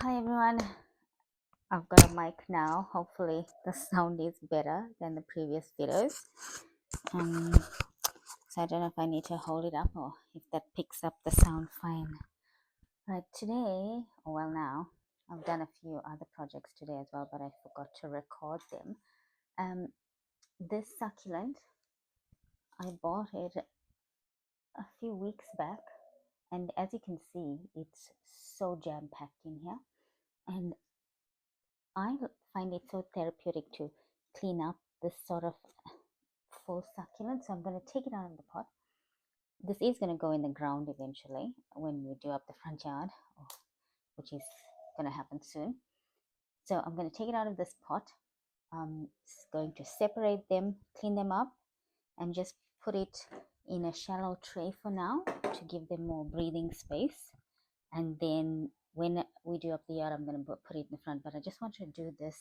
Hi everyone, I've got a mic now. Hopefully the sound is better than the previous videos. So I don't know if I need to hold it up or if that picks up the sound fine. Right, today, well now, I've done a few other projects today as well, but I forgot to record them. This succulent, I bought it a few weeks back, and as you can see, it's so jam-packed in here. And I find it so therapeutic to clean up this sort of full succulent. So I'm going to take it out of the pot. This is going to go in the ground eventually when we do up the front yard, which is going to happen soon. So I'm going to take it out of this pot. I'm going to separate them, clean them up, and just put it in a shallow tray for now to give them more breathing space. And then when we do up the yard, I'm going to put it in the front. But I just want to do this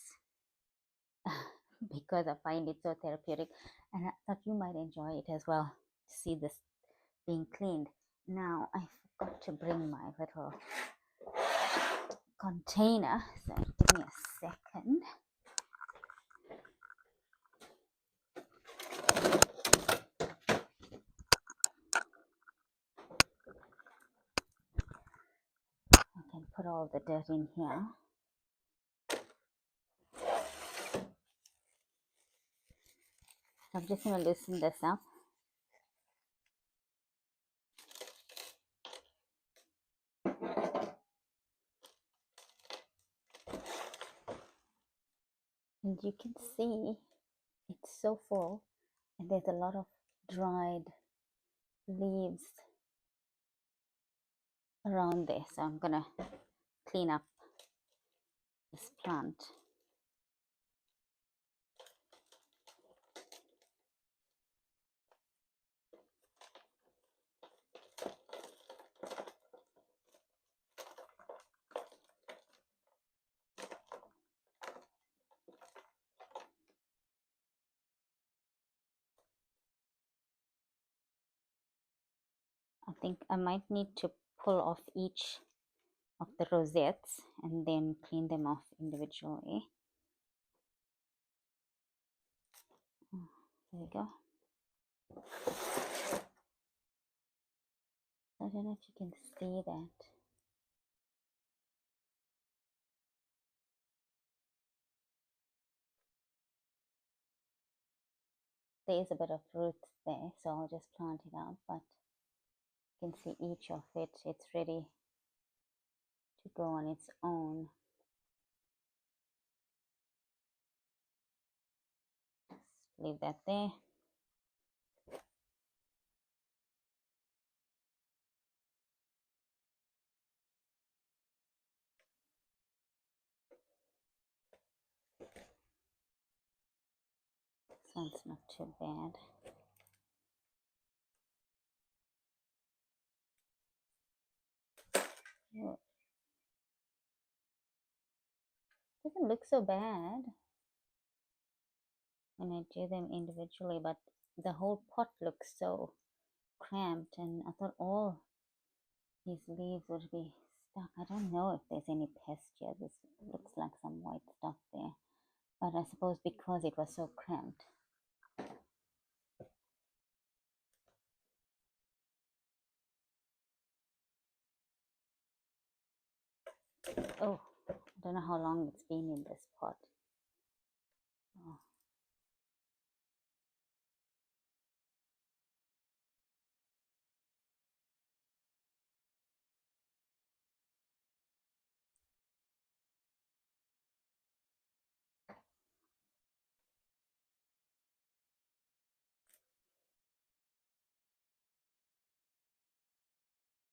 because I find it so therapeutic, and I thought you might enjoy it as well to see this being cleaned. Now I forgot to bring my little container, so give me a second. I can put all the dirt in here. I'm just going to loosen this up. And you can see it's so full, and there's a lot of dried leaves around there. So I'm gonna clean up this plant. I think I might need to pull off each of the rosettes and then clean them off individually. There we go. I don't know if you can see that. There is a bit of roots there, so I'll just plant it out, but you can see each of it, it's ready to go on its own. Just leave that there. This one's not too bad. It doesn't look so bad when I do them individually, but the whole pot looks so cramped, and I thought all these leaves would be stuck. I don't know if there's any pest here. This looks like some white stuff there, but I suppose because it was so cramped. Oh, I don't know how long it's been in this pot. Oh.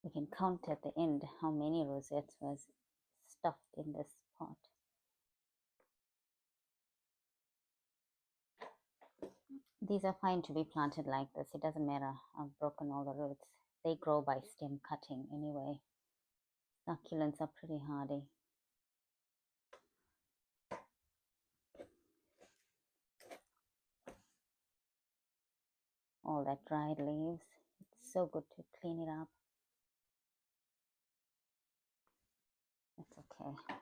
We can count at the end how many rosettes was stuffed in this pot. These are fine to be planted like this. It doesn't matter. I've broken all the roots. They grow by stem cutting anyway. Succulents are pretty hardy. All that dried leaves. It's so good to clean it up. It's Okay.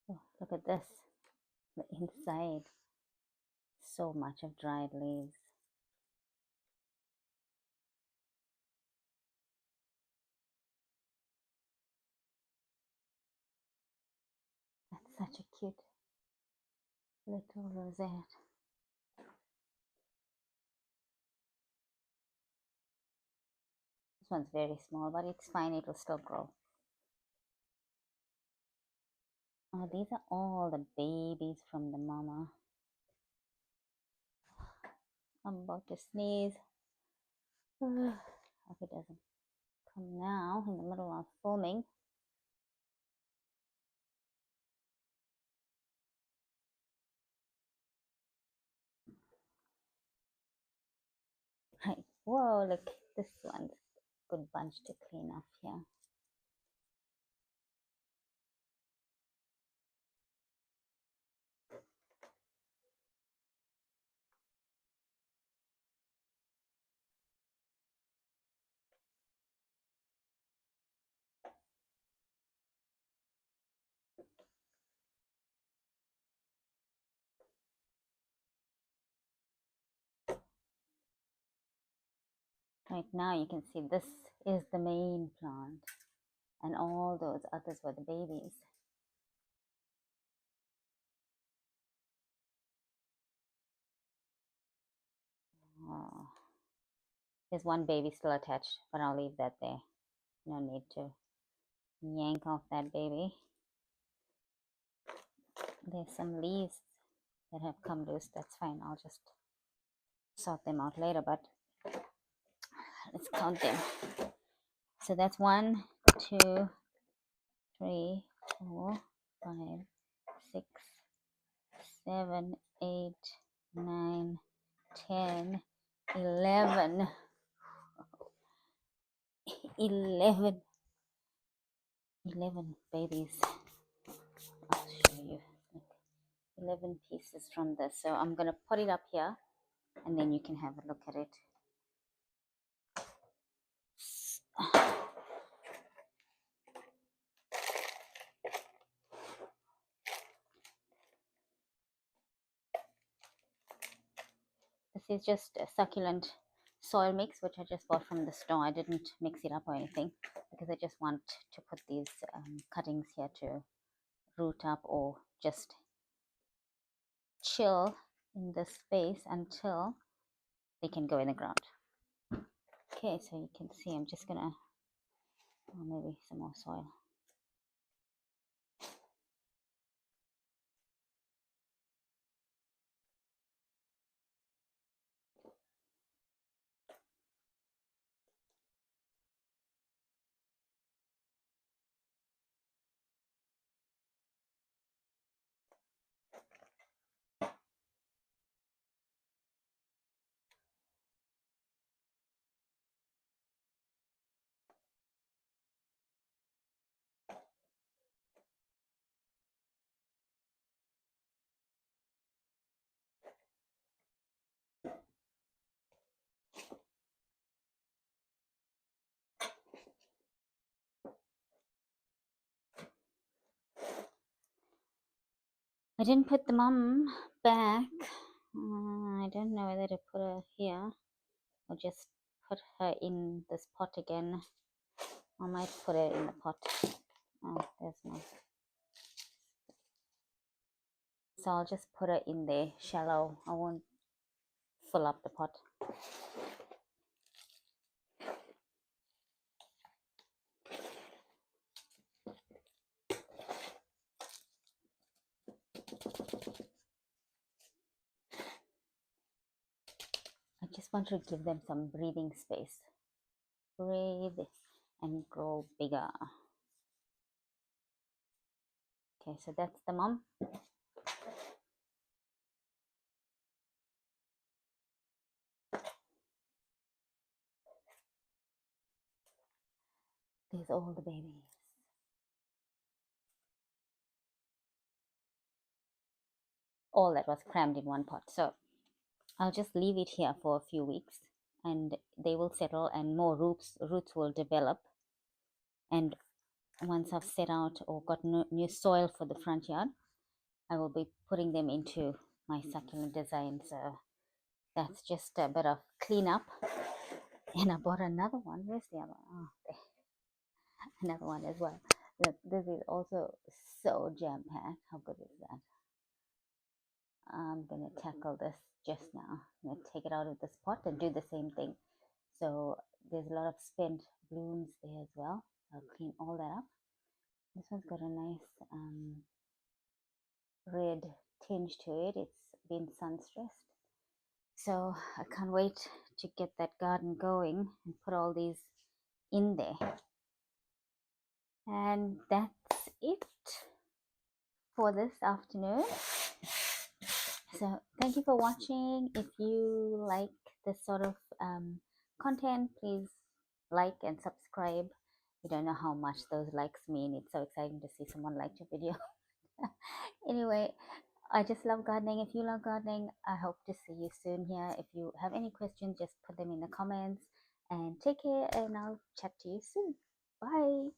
Oh, look at this. The inside. So much of dried leaves. That's such a cute little rosette. This one's very small, but it's fine. It will still grow. Oh, these are all the babies from the mama. I'm about to sneeze. Hope it doesn't come now in the middle of filming. Right. Whoa, look, this one's a good bunch to clean up here. Right now you can see this is the main plant and all those others were the babies. Oh. There's one baby still attached, but I'll leave that there. No need to yank off that baby. There's some leaves that have come loose. That's fine. I'll just sort them out later, but let's count them. So that's 1, 2, 3, 4, 5, 6, 7, 8, 9, 10, 11. 11 babies. I'll show you. 11 pieces from this. So I'm going to put it up here and then you can have a look at it. This is just a succulent soil mix, which I just bought from the store. I didn't mix it up or anything because I just want to put these cuttings here to root up or just chill in this space until they can go in the ground. Okay, so you can see I'm just gonna, oh, maybe some more soil. I didn't put the mum back. I don't know whether to put her here or just put her in this pot again. I might put her in the pot. Oh, there's no. So I'll just put her in there shallow. I won't fill up the pot. I just want to give them some breathing space. Breathe and grow bigger. Okay, so that's the mom. There's all the babies. All that was crammed in one pot. So I'll just leave it here for a few weeks and they will settle and more roots will develop. And once I've set out or got new soil for the front yard, I will be putting them into my succulent design. So that's just a bit of cleanup. And I bought another one. Where's the other one? Oh, another one as well. Look, this is also so jam-packed. How good is that? I'm gonna tackle this just now. I'm gonna take it out of this pot and do the same thing. So there's a lot of spent blooms there as well. I'll clean all that up. This one's got a nice red tinge to it. It's been sun stressed. So I can't wait to get that garden going and put all these in there. And that's it for this afternoon. So thank you for watching. If you like this sort of content, please like and subscribe. You don't know how much those likes mean. It's so exciting to see someone like your video. Anyway, I just love gardening. If you love gardening, I hope to see you soon here. If you have any questions, just put them in the comments, and take care, and I'll chat to you soon. Bye.